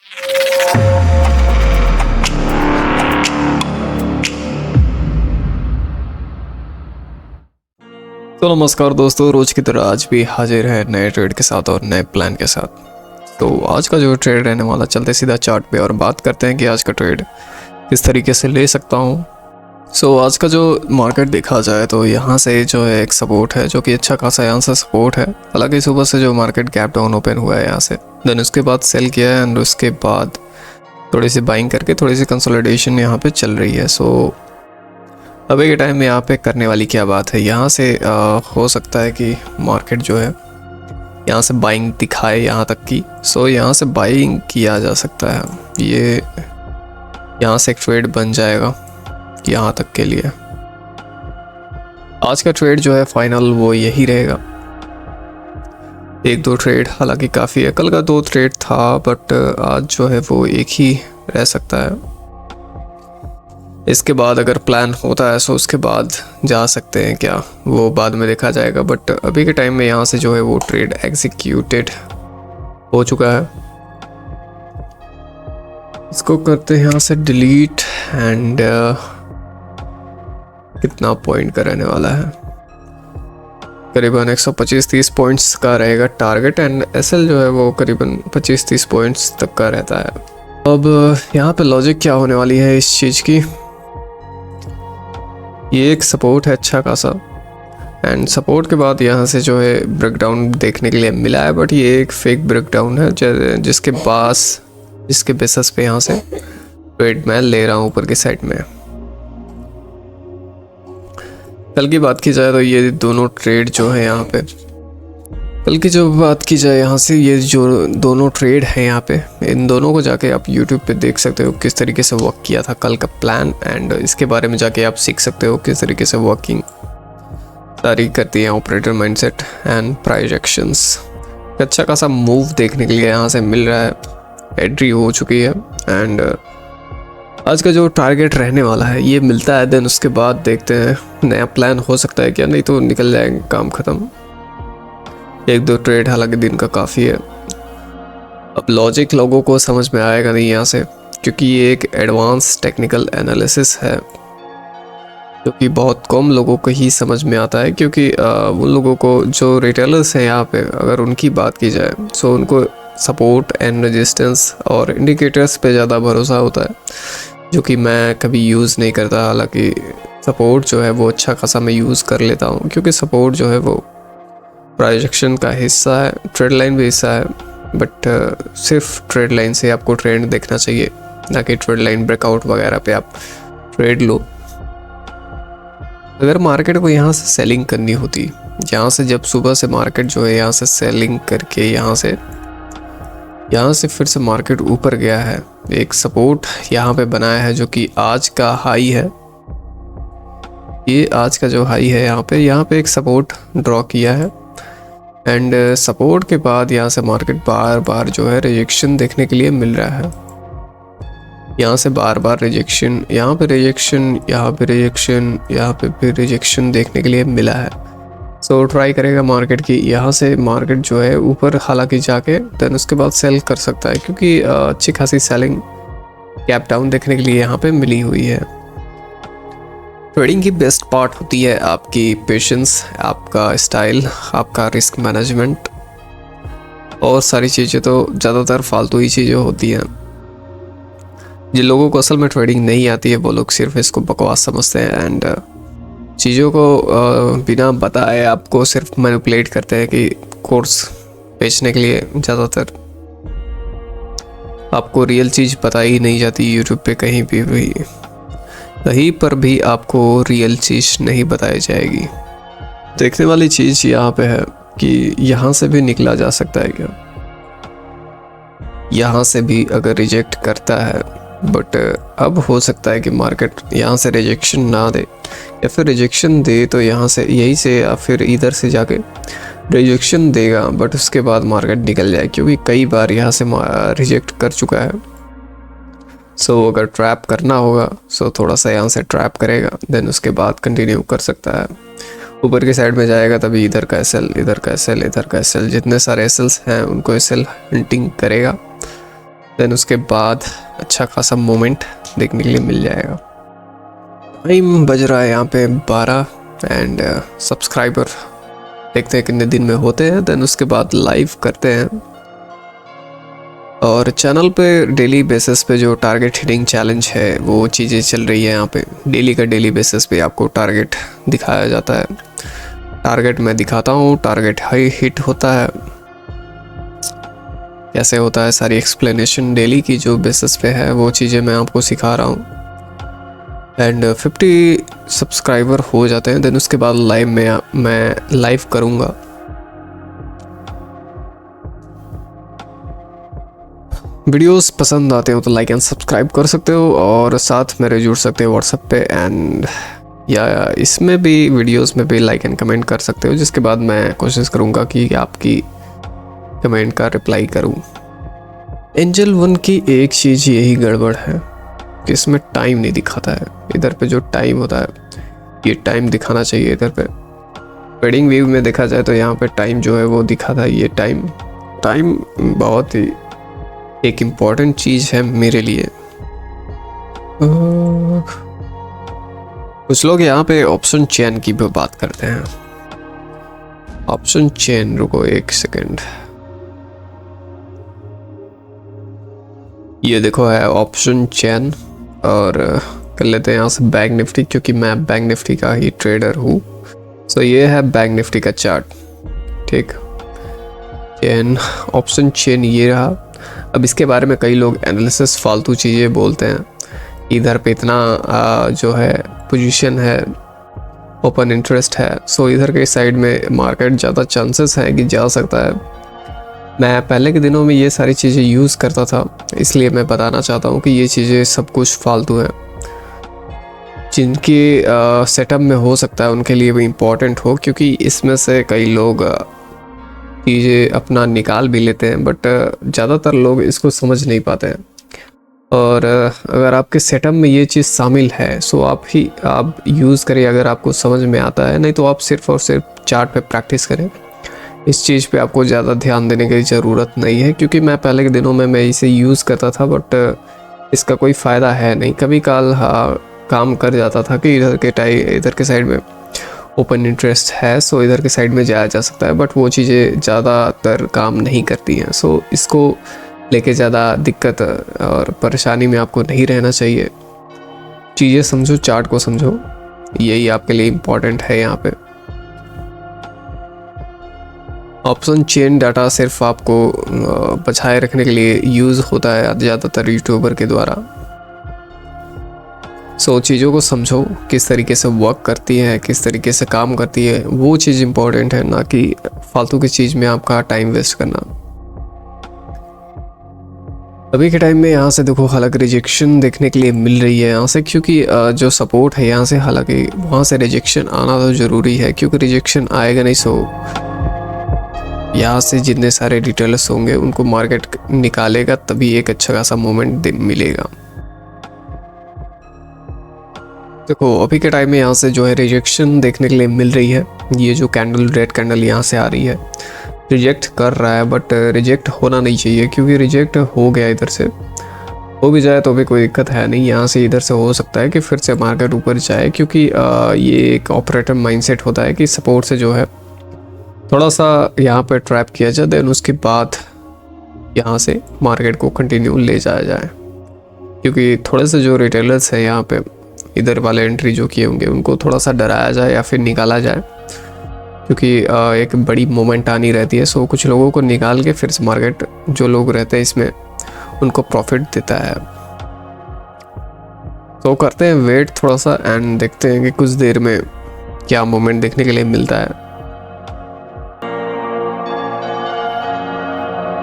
तो नमस्कार दोस्तों, रोज की तरह आज भी हाजिर है नए ट्रेड के साथ और नए प्लान के साथ। तो आज का जो ट्रेड रहने वाला, चलते सीधा चार्ट पे और बात करते हैं कि आज का ट्रेड किस तरीके से ले सकता हूँ। आज का जो मार्केट देखा जाए तो यहाँ से जो है एक सपोर्ट है जो कि अच्छा खासा यहाँ से सपोर्ट है। हालांकि सुबह से जो मार्केट गैप डाउन ओपन हुआ है यहाँ से, देन उसके बाद सेल किया है एंड उसके बाद थोड़ी सी बाइंग करके थोड़ी सी कंसोलिडेशन यहाँ पे चल रही है। अभी के टाइम में यहाँ पे करने वाली क्या बात है, यहाँ से हो सकता है कि मार्केट जो है यहाँ से बाइंग दिखाए यहाँ तक की। यहाँ से बाइंग किया जा सकता है, ये यहाँ से एक ट्रेड बन जाएगा यहाँ तक के लिए। आज का ट्रेड जो है फाइनल वो यही रहेगा। एक दो ट्रेड हालांकि काफ़ी है, कल का 2 ट्रेड था बट आज जो है वो एक ही रह सकता है। इसके बाद अगर प्लान होता है तो उसके बाद जा सकते हैं क्या, वो बाद में देखा जाएगा। बट अभी के टाइम में यहाँ से जो है वो ट्रेड एग्जीक्यूटेड हो चुका है। इसको करते हैं यहाँ से डिलीट एंड कितना पॉइंट का रहने वाला है, करीबन 125-30 पॉइंट्स का रहेगा टारगेट एंड एसएल जो है वो करीबन 25-30 पॉइंट्स तक का रहता है। अब यहाँ पे लॉजिक क्या होने वाली है इस चीज़ की, ये एक सपोर्ट है अच्छा खासा एंड सपोर्ट के बाद यहाँ से जो है ब्रेकडाउन देखने के लिए मिला है। बट ये एक फेक ब्रेकडाउन है जिसके बेसिस पे यहाँ से ट्रेड मैं ले रहा हूँ ऊपर की साइड में। कल की बात की जाए तो ये दोनों ट्रेड जो है यहाँ पे, कल की जो बात की जाए यहाँ से, ये जो दोनों ट्रेड हैं यहाँ पे, इन दोनों को जाके आप YouTube पे देख सकते हो किस तरीके से वर्क किया था कल का प्लान एंड इसके बारे में जाके आप सीख सकते हो किस तरीके से वर्किंग सारी करती है operator mindset and price actions. अच्छा खासा मूव देखने के लिए यहाँ से मिल रहा है, एंट्री हो चुकी है एंड आज का जो टारगेट रहने वाला है ये मिलता है। देन उसके बाद देखते हैं नया प्लान हो सकता है क्या, नहीं तो निकल जाएगा काम ख़त्म। 1-2 ट्रेड हालांकि दिन का काफ़ी है। अब लॉजिक लोगों को समझ में आएगा नहीं यहाँ से, क्योंकि ये एक एडवांस टेक्निकल एनालिसिस है जो कि बहुत कम लोगों को ही समझ में आता है। क्योंकि उन लोगों को जो रिटेलर्स हैं यहाँ पे, अगर उनकी बात की जाए तो उनको सपोर्ट एंड रेजिस्टेंस और इंडिकेटर्स पे ज़्यादा भरोसा होता है, जो कि मैं कभी यूज़ नहीं करता। हालांकि सपोर्ट जो है वो अच्छा खासा मैं यूज़ कर लेता हूँ, क्योंकि सपोर्ट जो है वो प्राइस एक्शन का हिस्सा है, ट्रेड लाइन भी हिस्सा है। बट सिर्फ ट्रेड लाइन से आपको ट्रेंड देखना चाहिए, ना कि ट्रेड लाइन ब्रेकआउट वगैरह पे आप ट्रेड लो। अगर मार्केट को यहाँ से सेलिंग करनी होती, यहाँ से जब सुबह से मार्केट जो है यहाँ से सेलिंग करके यहाँ से फिर से मार्केट ऊपर गया है, एक सपोर्ट यहाँ पे बनाया है जो कि आज का हाई है। ये आज का जो हाई है यहाँ पे एक सपोर्ट ड्रॉ किया है एंड सपोर्ट के बाद यहाँ से मार्केट बार बार जो है रिजेक्शन देखने के लिए मिल रहा है। यहाँ से बार बार रिजेक्शन, यहाँ पे रिजेक्शन, यहाँ पे रिजेक्शन, यहाँ पे भी रिजेक्शन देखने के लिए मिला है। ट्राई करेगा मार्केट की यहाँ से मार्केट जो है ऊपर हालांकि जाके देन उसके बाद सेल कर सकता है, क्योंकि अच्छी खासी सेलिंग गैप डाउन देखने के लिए यहाँ पे मिली हुई है। ट्रेडिंग की बेस्ट पार्ट होती है आपकी पेशेंस, आपका स्टाइल, आपका रिस्क मैनेजमेंट और सारी चीज़ें तो ज़्यादातर फालतू ही चीज़ें होती हैं। जिन लोगों को असल में ट्रेडिंग नहीं आती है वो लोग सिर्फ इसको बकवास समझते हैं एंड चीज़ों को बिना बताए आपको सिर्फ मैनिपुलेट करते हैं कि कोर्स बेचने के लिए। ज़्यादातर आपको रियल चीज़ बताई नहीं जाती यूट्यूब पे, कहीं पर भी आपको रियल चीज़ नहीं बताई जाएगी। देखने वाली चीज़ यहाँ पे है कि यहाँ से भी निकला जा सकता है क्या, यहाँ से भी अगर रिजेक्ट करता है। बट अब हो सकता है कि मार्केट यहाँ से रिजेक्शन ना दे, या फिर रिजेक्शन दे तो यहाँ से यही से या फिर इधर से जाके रिजेक्शन देगा, बट उसके बाद मार्केट निकल जाए, क्योंकि कई बार यहाँ से रिजेक्ट कर चुका है। अगर ट्रैप करना होगा थोड़ा सा यहाँ से ट्रैप करेगा, देन उसके बाद कंटिन्यू कर सकता है। ऊपर की साइड में जाएगा तभी इधर का एसएल, इधर का एसएल, इधर का एसएल, जितने सारे एसएल्स हैं उनको एसएल हंटिंग करेगा। देन उसके बाद अच्छा खासा मोमेंट देखने के लिए मिल जाएगा। टाइम बज रहा है यहाँ पे 12 एंड सब्सक्राइबर देखते हैं कितने दिन में होते हैं। देन उसके बाद लाइव करते हैं और चैनल पे डेली बेसिस पे जो टारगेट हिटिंग चैलेंज है वो चीज़ें चल रही है। यहाँ पे डेली का डेली बेसिस पे आपको टारगेट दिखाया जाता है। टारगेट मैं दिखाता हूँ, टारगेट हाई हिट होता है, कैसे होता है सारी एक्सप्लेनेशन डेली की जो बेसिस पे है वो चीज़ें मैं आपको सिखा रहा हूँ। एंड 50 सब्सक्राइबर हो जाते हैं। देन उसके बाद लाइव में मैं लाइव करूँगा। वीडियोस पसंद आते हो तो लाइक एंड सब्सक्राइब कर सकते हो और साथ मेरे जुड़ सकते हो व्हाट्सएप पे एंड या इसमें भी वीडियोस में भी लाइक एंड कमेंट कर सकते हो, जिसके बाद मैं कोशिश करूँगा कि आपकी कमेंट का रिप्लाई करूँ। एंजल 1 की एक चीज़ यही गड़बड़ है कि इसमें टाइम नहीं दिखाता है। इधर पे जो टाइम होता है ये टाइम दिखाना चाहिए। इधर पे ट्रेडिंग व्यू में देखा जाए तो यहाँ पे टाइम जो है वो दिखाता है। ये टाइम बहुत ही एक इम्पॉर्टेंट चीज़ है मेरे लिए। कुछ लोग यहाँ पे ऑप्शन चेन की भी बात करते हैं। ऑप्शन चेन, रुको एक सेकेंड, ये देखो है ऑप्शन चेन। और कर लेते हैं यहाँ से बैंक निफ्टी, क्योंकि मैं बैंक निफ्टी का ही ट्रेडर हूँ। सो ये है बैंक निफ्टी का चार्ट, ठीक। चेन, ऑप्शन चेन ये रहा। अब इसके बारे में कई लोग एनालिसिस फालतू चीज़ें बोलते हैं। इधर पे इतना जो है पोजीशन है, ओपन इंटरेस्ट है, सो इधर के साइड में मार्केट ज़्यादा चांसेस हैं कि जा सकता है। मैं पहले के दिनों में ये सारी चीज़ें यूज़ करता था, इसलिए मैं बताना चाहता हूँ कि ये चीज़ें सब कुछ फालतू हैं। जिनके सेटअप में हो सकता है उनके लिए भी इम्पॉर्टेंट हो, क्योंकि इसमें से कई लोग चीज़ें अपना निकाल भी लेते हैं, बट ज़्यादातर लोग इसको समझ नहीं पाते हैं। और अगर आपके सेटअप में ये चीज़ शामिल है सो आप यूज़ करें अगर आपको समझ में आता है, नहीं तो आप सिर्फ और सिर्फ चार्ट पे प्रैक्टिस करें। इस चीज़ पे आपको ज़्यादा ध्यान देने की ज़रूरत नहीं है, क्योंकि मैं पहले के दिनों में मैं इसे यूज़ करता था, बट इसका कोई फ़ायदा है नहीं। कभी काल काम कर जाता था कि इधर के साइड में ओपन इंटरेस्ट है, सो इधर के साइड में जाया जा सकता है, बट वो चीज़ें ज़्यादातर काम नहीं करती हैं। सो इसको लेके ज़्यादा दिक्कत और परेशानी में आपको नहीं रहना चाहिए। चीज़ें समझो, चार्ट को समझो, यही आपके लिए इम्पॉर्टेंट है। यहाँ पे ऑप्शन चेन डाटा सिर्फ आपको बचाए रखने के लिए यूज़ होता है ज़्यादातर यूट्यूबर के द्वारा। सो चीज़ों को समझो, किस तरीके से वर्क करती है, किस तरीके से काम करती है, वो चीज़ इम्पोर्टेंट है, ना कि फालतू की चीज़ में आपका टाइम वेस्ट करना। अभी के टाइम में यहाँ से देखो, हालांकि रिजेक्शन देखने के लिए मिल रही है यहाँ से, क्योंकि जो सपोर्ट है यहाँ से, हालांकि वहाँ से रिजेक्शन आना तो ज़रूरी है, क्योंकि रिजेक्शन आएगा नहीं सो यहाँ से जितने सारे रिटेलर्स होंगे उनको मार्केट निकालेगा, तभी एक अच्छा खासा मोमेंट मिलेगा। देखो अभी के टाइम में यहाँ से जो है रिजेक्शन देखने के लिए मिल रही है। ये जो कैंडल, रेड कैंडल यहाँ से आ रही है, रिजेक्ट कर रहा है, बट रिजेक्ट होना नहीं चाहिए, क्योंकि रिजेक्ट हो गया इधर से, हो भी जाए तो भी कोई दिक्कत है नहीं। यहाँ से इधर से हो सकता है कि फिर से मार्केट ऊपर जाए, क्योंकि ये एक ऑपरेटर माइंडसेट होता है कि सपोर्ट से जो है थोड़ा सा यहाँ पर ट्रैप किया जाए, देन उसके बाद यहाँ से मार्केट को कंटिन्यू ले जाया जाए। क्योंकि थोड़े से जो रिटेलर्स हैं यहाँ पे इधर वाले एंट्री जो किए होंगे उनको थोड़ा सा डराया जाए या फिर निकाला जाए, क्योंकि एक बड़ी मोमेंट आनी रहती है। सो कुछ लोगों को निकाल के फिर से मार्केट, जो लोग रहते हैं इसमें, उनको प्रॉफिट देता है। तो करते हैं वेट थोड़ा सा एंड देखते हैं कि कुछ देर में क्या मोमेंट देखने के लिए मिलता है।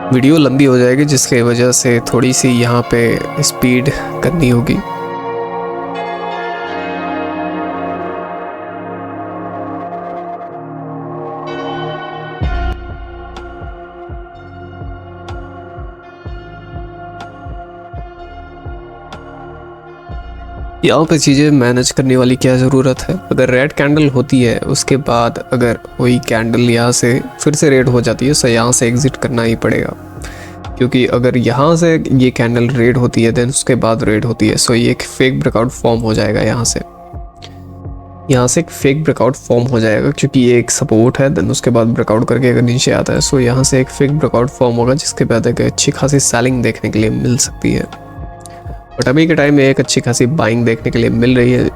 वीडियो लंबी हो जाएगी, जिसकी वजह से थोड़ी सी यहाँ पे स्पीड करनी होगी। यहाँ पे चीज़ें मैनेज करने वाली क्या ज़रूरत है। अगर रेड कैंडल होती है, उसके बाद अगर वही कैंडल यहाँ से फिर से रेड हो जाती है, सो यहाँ से एग्ज़िट करना ही पड़ेगा। क्योंकि अगर यहाँ से ये कैंडल रेड होती है देन उसके बाद रेड होती है, सो ये एक फेक ब्रेकआउट फॉर्म हो जाएगा। यहाँ से एक फेक ब्रेकआउट फॉर्म हो जाएगा क्योंकि ये एक सपोर्ट है, देन उसके बाद ब्रेकआउट करके अगर नीचे आता है, सो यहाँ से एक फेक ब्रेकआउट फॉर्म होगा जिसके बाद एक अच्छी खासी सेलिंग देखने के लिए मिल सकती है। बट अभी के टाइम में एक अच्छी खासी बाइंग देखने के लिए मिल रही है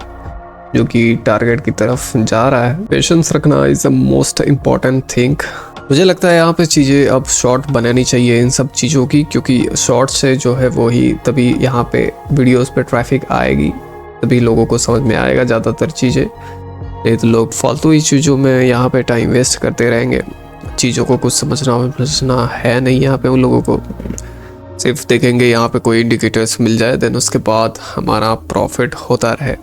जो कि टारगेट की तरफ जा रहा है। पेशेंस रखना is the most important thing. मुझे लगता है यहाँ पे चीज़ें अब शॉर्ट बनानी चाहिए इन सब चीज़ों की, क्योंकि शॉर्ट से जो है वो ही तभी यहाँ पे वीडियोस पे ट्रैफिक आएगी, तभी लोगों को समझ में आएगा ज़्यादातर चीज़ें। नहीं तो लोग फालतू ही चीज़ों में यहाँ पे टाइम वेस्ट करते रहेंगे, चीज़ों को कुछ समझना है नहीं। यहाँ पे उन लोगों को सिर्फ देखेंगे यहाँ पे कोई इंडिकेटर्स मिल जाए देन उसके बाद हमारा प्रॉफिट होता रहे।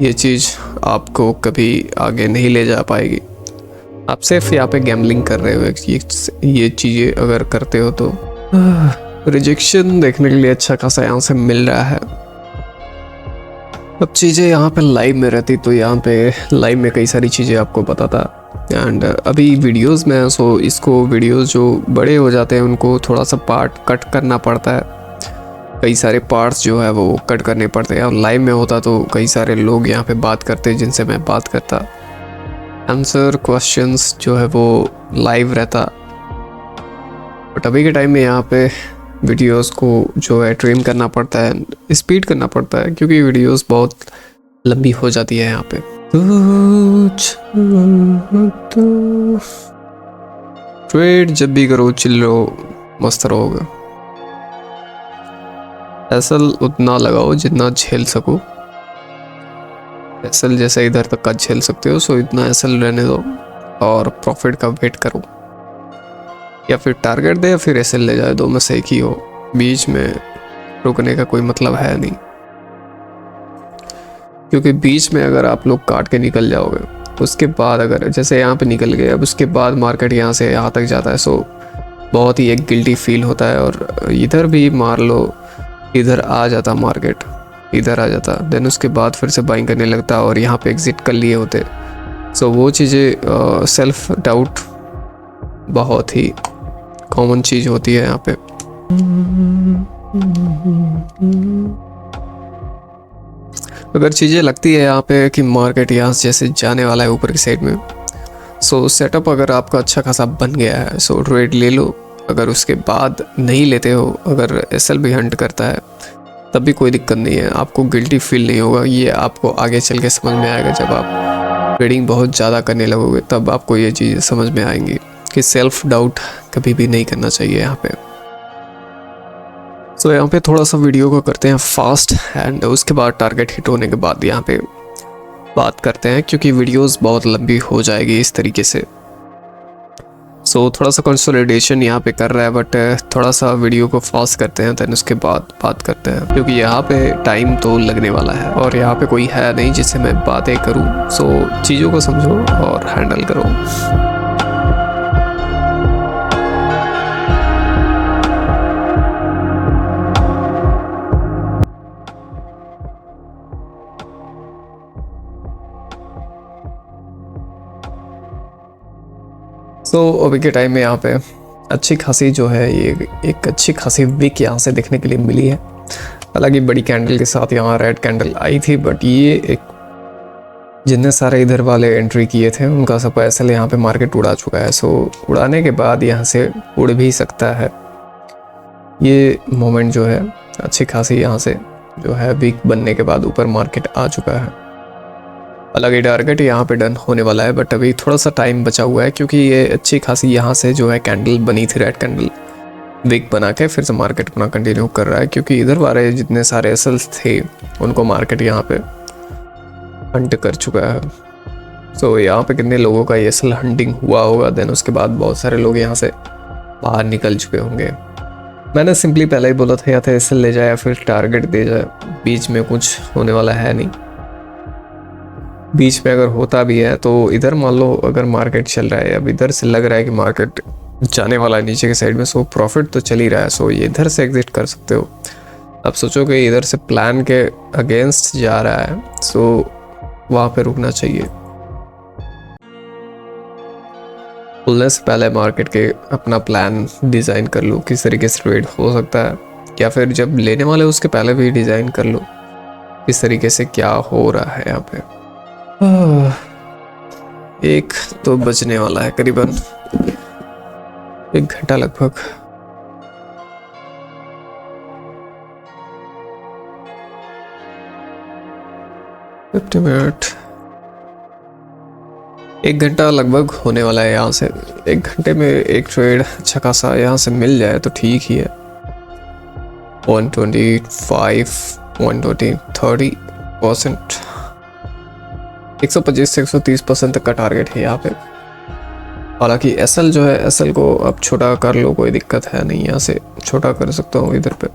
ये चीज़ आपको कभी आगे नहीं ले जा पाएगी। आप सिर्फ यहाँ पे गैम्बलिंग कर रहे हो। ये चीज़ें अगर करते हो तो रिजेक्शन देखने के लिए अच्छा खासा यहाँ से मिल रहा है। अब चीज़ें यहाँ पे लाइव में रहती तो यहाँ पे लाइव में कई सारी चीज़ें आपको बताता, एंड अभी वीडियोस में सो इसको वीडियोस जो बड़े हो जाते हैं उनको थोड़ा सा पार्ट कट करना पड़ता है, कई सारे पार्ट्स जो है वो कट करने पड़ते हैं। और लाइव में होता तो कई सारे लोग यहाँ पे बात करते जिनसे मैं बात करता, आंसर क्वेश्चंस जो है वो लाइव रहता। बट अभी के टाइम में यहाँ पे वीडियोस को जो है ट्रिम करना पड़ता है, स्पीड करना पड़ता है, क्योंकि वीडियोस बहुत लंबी हो जाती है यहाँ पे। ट्रेड जब भी करो चिल रहो, मस्त रहोगे। एसल उतना लगाओ जितना झेल सको, एसल जैसे इधर तक का झेल सकते हो, सो इतना एसल रहने दो और प्रॉफिट का वेट करो। या फिर टारगेट दे या फिर एसल ले जाए, दो में से एक ही हो। बीच में रुकने का कोई मतलब है नहीं, क्योंकि बीच में अगर आप लोग काट के निकल जाओगे उसके बाद अगर जैसे यहाँ पे निकल गए, अब उसके बाद मार्केट यहाँ से यहाँ तक जाता है, सो बहुत ही एक गिल्टी फील होता है। और इधर भी मार लो, इधर आ जाता मार्केट, इधर आ जाता, देन उसके बाद फिर से बाइंग करने लगता और यहाँ पे एग्जिट कर लिए होते। सो वो चीज़ें सेल्फ डाउट बहुत ही कॉमन चीज़ होती है यहाँ पे। अगर चीज़ें लगती है यहाँ पे कि मार्केट यहाँ से जैसे जाने वाला है ऊपर की साइड में, सो सेटअप अगर आपका अच्छा खासा बन गया है सो ट्रेड ले लो। अगर उसके बाद नहीं लेते हो, अगर एसएल भी हंट करता है तब भी कोई दिक्कत नहीं है, आपको गिल्टी फील नहीं होगा। ये आपको आगे चल के समझ में आएगा, जब आप ट्रेडिंग बहुत ज़्यादा करने लगोगे तब आपको ये चीज़ें समझ में आएंगी कि सेल्फ डाउट कभी भी नहीं करना चाहिए यहाँ पे। सो यहाँ पे थोड़ा सा वीडियो को करते हैं फास्ट, एंड उसके बाद टारगेट हिट होने के बाद यहाँ पे बात करते हैं, क्योंकि वीडियोस बहुत लंबी हो जाएगी इस तरीके से। सो थोड़ा सा कंसोलिडेशन यहाँ पे कर रहा है, बट थोड़ा सा वीडियो को फास्ट करते हैं, देन उसके बाद बात करते हैं, क्योंकि यहाँ पे टाइम तो लगने वाला है और यहाँ पे कोई है नहीं जिससे मैं बातें करूँ। सो चीज़ों को समझो और हैंडल करो। सो अभी के टाइम में यहाँ पे अच्छी खासी जो है ये एक अच्छी खासी विक यहाँ से देखने के लिए मिली है। हालांकि बड़ी कैंडल के साथ यहाँ रेड कैंडल आई थी, बट ये एक जितने सारे इधर वाले एंट्री किए थे उनका सब ऐसे यहाँ पे मार्केट उड़ा चुका है। सो उड़ाने के बाद यहाँ से उड़ भी सकता है। ये मोमेंट जो है अच्छी खासी यहाँ से जो है वीक बनने के बाद ऊपर मार्केट आ चुका है। हालांकि टारगेट यहाँ पे डन होने वाला है, बट अभी थोड़ा सा टाइम बचा हुआ है, क्योंकि ये अच्छी खासी यहाँ से जो है कैंडल बनी थी, रेड कैंडल वीक बना के फिर से मार्केट अपना कंटिन्यू कर रहा है, क्योंकि इधर वाले जितने सारे एसल्स थे उनको मार्केट यहाँ पे हंट कर चुका है। सो यहाँ पे कितने लोगों का एसल हंटिंग हुआ होगा, देन उसके बाद बहुत सारे लोग यहाँ से बाहर निकल चुके होंगे। मैंने सिंपली पहले ही बोला था या तो एसल ले जाए या फिर टारगेट दे जाए, बीच में कुछ होने वाला है नहीं। बीच में अगर होता भी है तो इधर मान लो अगर मार्केट चल रहा है, अब इधर से लग रहा है कि मार्केट जाने वाला है नीचे के साइड में, सो प्रॉफिट तो चल ही रहा है, सो ये इधर से एग्जिट कर सकते हो। अब सोचो कि इधर से प्लान के अगेंस्ट जा रहा है, सो वहाँ पे रुकना चाहिए। खुलने से पहले मार्केट के अपना प्लान डिज़ाइन कर लो किस तरीके से ट्रेड हो सकता है, या फिर जब लेने वाले उसके पहले भी डिज़ाइन कर लो इस तरीके से क्या हो रहा है यहाँ पे। एक तो बजने वाला है, करीबन 1 घंटा लगभग। मिनट 1 घंटा लगभग होने वाला है यहाँ से। 1 घंटे में एक ट्रेड अच्छा खासा यहाँ से मिल जाए तो ठीक ही है। 125 120 30%, 125 से 130% तक का टारगेट है यहाँ पे। हालांकि एसएल जो है, एसएल को अब छोटा कर लो, कोई दिक्कत है नहीं, यहाँ से छोटा कर सकता हूँ इधर पे।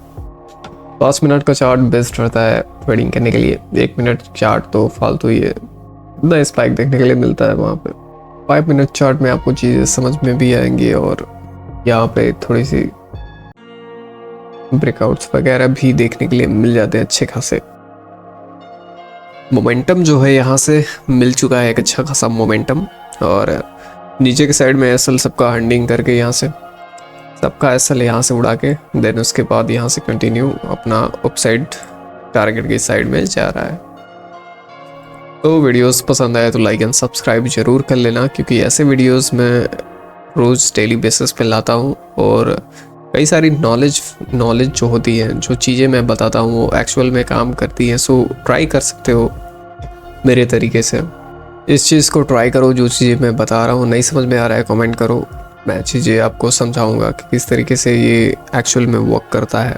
5 मिनट का चार्ट बेस्ट रहता है ट्रेडिंग करने के लिए। 1 मिनट चार्ट तो फालतू ही है, द स्पाइक देखने के लिए मिलता है वहाँ पे। 5 मिनट चार्ट में आपको चीज़ें समझ में भी आएंगी और यहाँ पे थोड़ी सी ब्रेकआउट्स वगैरह भी देखने के लिए मिल जाते हैं अच्छे खासे। मोमेंटम जो है यहाँ से मिल चुका है, एक अच्छा खासा मोमेंटम। और नीचे के साइड में एसएल सबका हंडिंग करके यहाँ से सबका एसएल यहाँ से उड़ा के देन उसके बाद यहाँ से कंटिन्यू अपना अपसाइड टारगेट की साइड में जा रहा है। तो वीडियोस पसंद आए तो लाइक एंड सब्सक्राइब जरूर कर लेना, क्योंकि ऐसे वीडियोस मैं रोज़ डेली बेसिस पे लाता हूँ और कई सारी नॉलेज जो होती है, जो चीज़ें मैं बताता हूँ वो एक्चुअल में काम करती हैं। सो ट्राई कर सकते हो मेरे तरीके से, इस चीज़ को ट्राई करो। जो चीज़ें मैं बता रहा हूँ नहीं समझ में आ रहा है कमेंट करो, मैं चीज़ें आपको समझाऊंगा कि किस तरीके से ये एक्चुअल में वर्क करता है।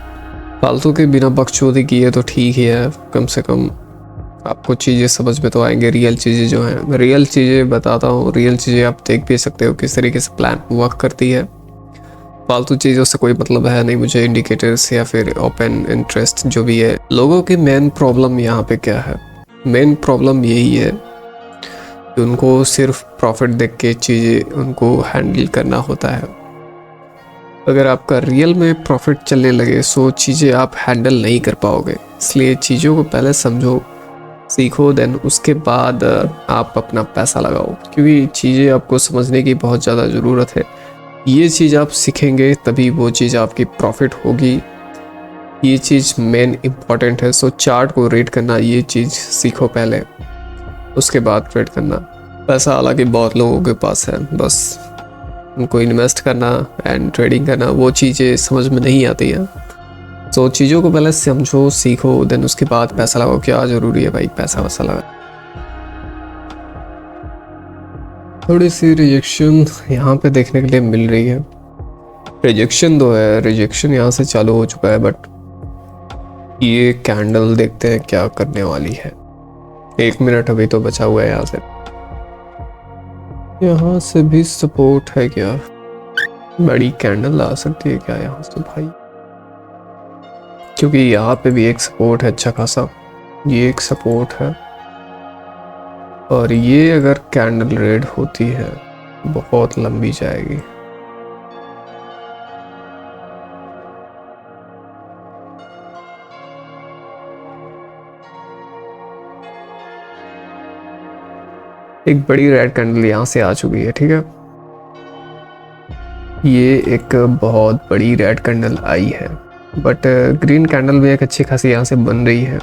फालतू के बिना बकचोदी किए तो ठीक ही है, कम से कम आपको चीज़ें समझ में तो आएंगे। रियल चीज़ें जो हैं, मैं रियल चीज़ें बताता हूँ, रियल चीज़ें आप देख भी सकते हो किस तरीके से प्लान वर्क करती है। फालतू चीज़ों से कोई मतलब है नहीं मुझे, इंडिकेटर्स या फिर ओपन इंटरेस्ट जो भी है। लोगों की मेन प्रॉब्लम यहाँ पे क्या है, मेन प्रॉब्लम यही है कि उनको सिर्फ प्रॉफिट देख के चीज़ें उनको हैंडल करना होता है। अगर आपका रियल में प्रॉफिट चलने लगे सो चीज़ें आप हैंडल नहीं कर पाओगे। इसलिए चीज़ों को पहले समझो, सीखो, देन उसके बाद आप अपना पैसा लगाओ, क्योंकि चीज़ें आपको समझने की बहुत ज़्यादा ज़रूरत है। ये चीज़ आप सीखेंगे तभी वो चीज़ आपकी प्रॉफिट होगी, ये चीज़ मेन इम्पॉर्टेंट है। सो चार्ट को रीड करना, ये चीज़ सीखो पहले, उसके बाद ट्रेड करना। पैसा हालांकि बहुत लोगों के पास है, बस उनको इन्वेस्ट करना एंड ट्रेडिंग करना वो चीज़ें समझ में नहीं आती हैं। तो चीज़ों को पहले समझो, सीखो, देन उसके बाद पैसा लगाओ। क्या ज़रूरी है भाई पैसा वैसा लगा। थोड़ी सी रिजेक्शन यहाँ पे देखने के लिए मिल रही है। रिजेक्शन तो है, रिजेक्शन यहाँ से चालू हो चुका है, बट ये कैंडल देखते हैं क्या करने वाली है। 1 मिनट अभी तो बचा हुआ है। यहाँ से भी सपोर्ट है क्या, बड़ी कैंडल आ सकती है क्या यहाँ से भाई, क्योंकि यहाँ पे भी एक सपोर्ट है अच्छा खासा, ये एक सपोर्ट है। और ये अगर कैंडल रेड होती है बहुत लंबी जाएगी। एक बड़ी रेड कैंडल यहाँ से आ चुकी है, ठीक है। ये एक बहुत बड़ी रेड कैंडल आई है, बट ग्रीन कैंडल भी एक अच्छी खासी यहाँ से बन रही है।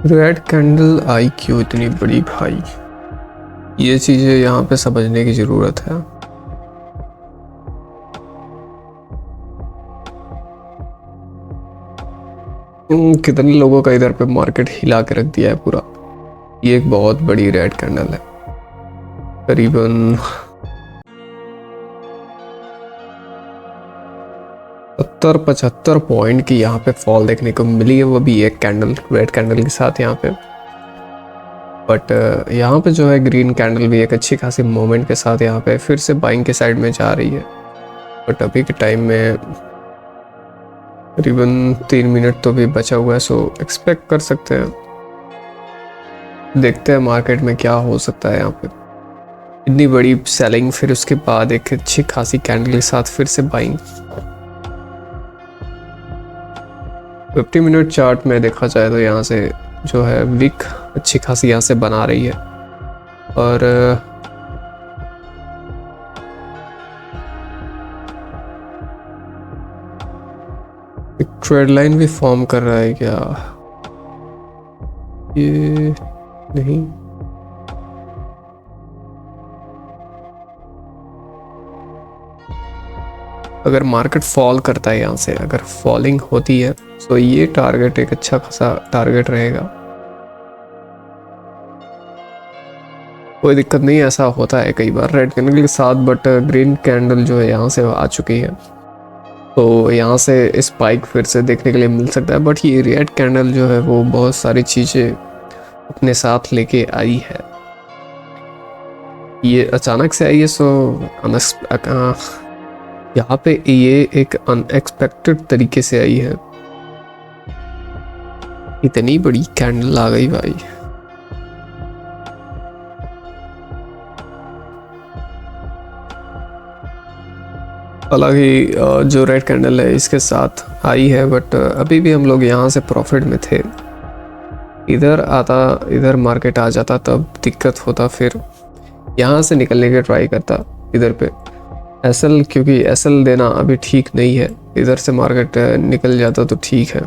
रेड कैंडल आई क्यों इतनी बड़ी भाई, ये चीजें यहाँ पे समझने की जरूरत है। कितने लोगों का इधर पे मार्केट हिला के रख दिया है पूरा। ये एक बहुत बड़ी रेड कैंडल है, करीबन 70-75 पॉइंट की यहाँ पे फॉल देखने को मिली है, वो भी एक कैंडल रेड कैंडल के साथ यहाँ पे। बट यहाँ पे जो है ग्रीन कैंडल भी एक अच्छी खासी मोमेंट के साथ यहाँ पे फिर से बाइंग के साइड में जा रही है। बट अभी के टाइम में करीबन 3 मिनट तो भी बचा हुआ है, सो एक्सपेक्ट कर सकते हैं। देखते हैं मार्केट में क्या हो सकता है। यहाँ पे इतनी बड़ी सेलिंग, फिर उसके बाद एक अच्छी खासी कैंडल के साथ फिर से बाइंग। 50 मिनट चार्ट में देखा जाए तो यहाँ से जो है विक अच्छी खासी यहाँ से बना रही है। और एक ट्रेड लाइन भी फॉर्म कर रहा है क्या? ये नहीं, अगर मार्केट फॉल करता है यहाँ से, अगर फॉलिंग होती है तो ये टारगेट एक अच्छा खासा टारगेट रहेगा। कोई दिक्कत नहीं, ऐसा होता है कई बार रेड कैंडल के साथ, बट ग्रीन कैंडल जो है यहाँ से आ चुकी है, तो यहाँ से स्पाइक फिर से देखने के लिए मिल सकता है। बट ये रेड कैंडल जो है वो बहुत सारी चीज़ें अपने साथ लेके आई है। ये अचानक से आई है, सो यहाँ पे ये एक अनएक्सपेक्टेड तरीके से आई है। इतनी बड़ी कैंडल आ गई भाई। हालांकि जो रेड कैंडल है इसके साथ आई है, बट अभी भी हम लोग यहाँ से प्रॉफिट में थे। इधर आता, इधर मार्केट आ जाता तब दिक्कत होता, फिर यहाँ से निकलने की ट्राई करता इधर पे एसएल, क्योंकि एसएल देना अभी ठीक नहीं है। इधर से मार्केट निकल जाता तो ठीक है,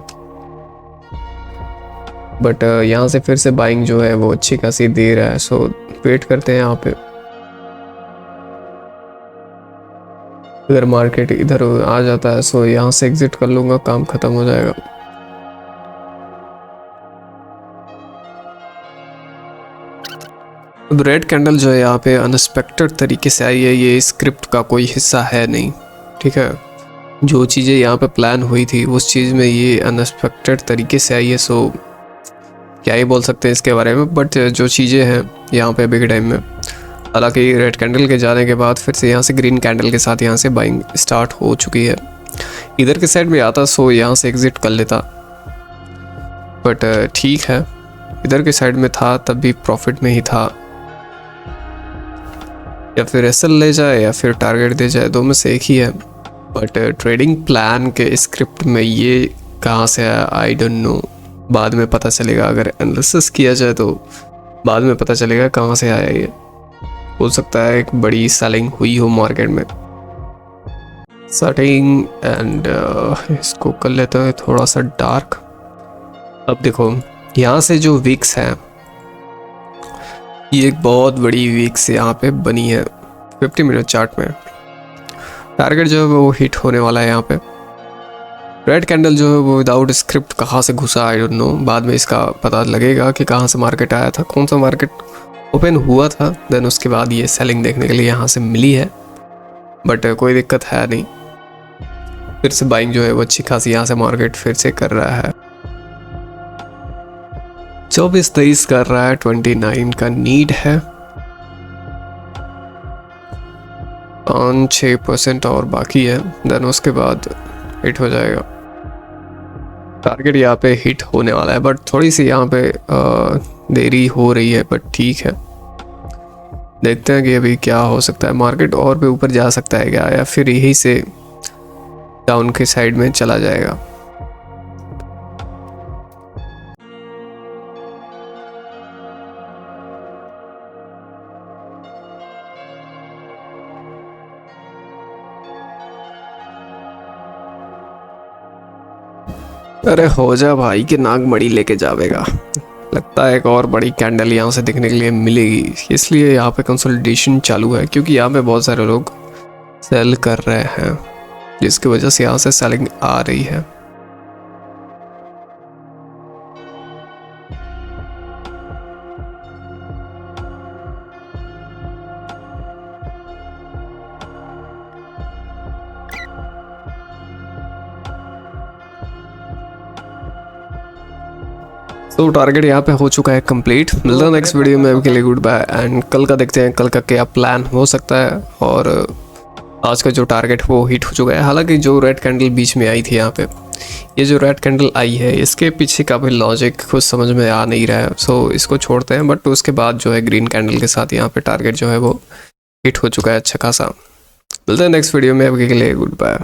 बट यहाँ से फिर से बाइंग जो है वो अच्छी खासी दे रहा है। सो वेट करते हैं यहाँ पे। अगर मार्केट इधर आ जाता है सो यहाँ से एग्जिट कर लूँगा, काम ख़त्म हो जाएगा। अब रेड कैंडल जो है यहाँ पे अनएक्सपेक्टेड तरीके से आई है, ये स्क्रिप्ट का कोई हिस्सा है नहीं, ठीक है। जो चीज़ें यहाँ पे प्लान हुई थी उस चीज़ में ये अनएक्सपेक्टेड तरीके से आई है। सो क्या ही बोल सकते हैं इसके बारे में, बट जो चीज़ें हैं यहाँ पे बिग टाइम में, हालांकि रेड कैंडल के जाने के बाद फिर से यहाँ से ग्रीन कैंडल के साथ यहाँ से बाइंग स्टार्ट हो चुकी है। इधर के साइड में आता सो यहाँ से एग्जिट कर लेता, बट ठीक है, इधर के साइड में था तब भी प्रॉफिट में ही था। या फिर एसएल ले जाए या फिर टारगेट दे जाए, दो में से एक ही है। बट ट्रेडिंग प्लान के स्क्रिप्ट में ये कहाँ से आया आई डोंट नो, बाद में पता चलेगा। अगर एनालिसिस किया जाए तो बाद में पता चलेगा कहाँ से आया ये। हो सकता है एक बड़ी सेलिंग हुई हो मार्केट में। सेटिंग एंड इसको कर लेते हैं थोड़ा सा डार्क। अब देखो यहाँ से जो वीक्स है, ये एक बहुत बड़ी वीक्स यहाँ पे बनी है 50 मिनट चार्ट में। टारगेट जो है वो हिट होने वाला है यहाँ पे। रेड कैंडल जो है वो विदाउट स्क्रिप्ट कहाँ से घुसा आई डोंट नो, बाद में इसका पता लगेगा कि कहाँ से मार्केट आया था, कौन सा मार्केट ओपन हुआ था, देन उसके बाद ये सेलिंग देखने के लिए यहाँ से मिली है। बट कोई दिक्कत है नहीं, फिर से बाइंग जो है वो अच्छी खासी यहाँ से मार्केट फिर से कर रहा है। 24-23 कर रहा है, 29 का नीड है, 5-6% और बाकी है, देन उसके बाद हिट हो जाएगा। टारगेट यहाँ पे हिट होने वाला है, बट थोड़ी सी यहाँ पे देरी हो रही है, बट ठीक है। देखते हैं कि अभी क्या हो सकता है। मार्केट और भी ऊपर जा सकता है क्या, या फिर यही से डाउन के साइड में चला जाएगा। अरे हो जा भाई कि नाग मड़ी लेके जावेगा। लगता है एक और बड़ी कैंडल यहाँ से दिखने के लिए मिलेगी, इसलिए यहाँ पे कंसोलिडेशन चालू है, क्योंकि यहाँ पे बहुत सारे लोग सेल कर रहे हैं, जिसकी वजह से यहाँ से सेलिंग आ रही है। तो टारगेट यहाँ पे हो चुका है कंप्लीट। मिलता है नेक्स्ट वीडियो में, के लिए गुड बाय। एंड कल का देखते हैं कल का क्या प्लान हो सकता है। और आज का जो टारगेट वो हिट हो चुका है। हालांकि जो रेड कैंडल बीच में आई थी यहाँ पे, ये जो रेड कैंडल आई है इसके पीछे का भी लॉजिक कुछ समझ में आ नहीं रहा है, सो इसको छोड़ते हैं। बट उसके बाद जो है ग्रीन कैंडल के साथ यहाँ पे टारगेट जो है वो हिट हो चुका है अच्छा खासा। मिलते हैं नेक्स्ट वीडियो में, के लिए गुड बाय।